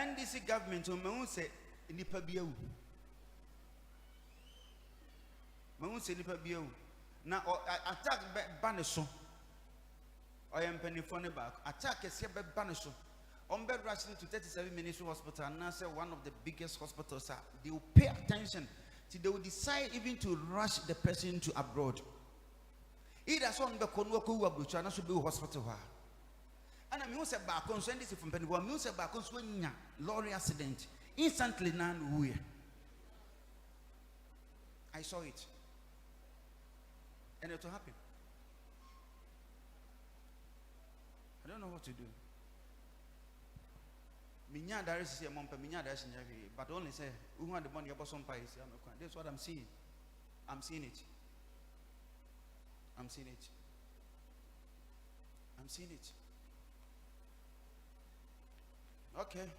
NDC government on say nipa biawu. Say nipa biawu. Na attack baneso. I am penny phone back. Attack is here baneso. On bed rushing to 37 Ministry Hospital, and now say one of the biggest hospitals. They will pay attention. They will decide even to rush the person to abroad. Either son the Konwoku Abuchana should be hospital. And I'm used back on send this from Penny. I'm used back on swinging lorry accident. Instantly, none we. I saw it. And it will happen. I don't know what to do. Minya there is a month, Minya there is but only say, who want the money about some pies? That's what I'm seeing. I'm seeing it. I'm seeing it. I'm seeing it. Okay.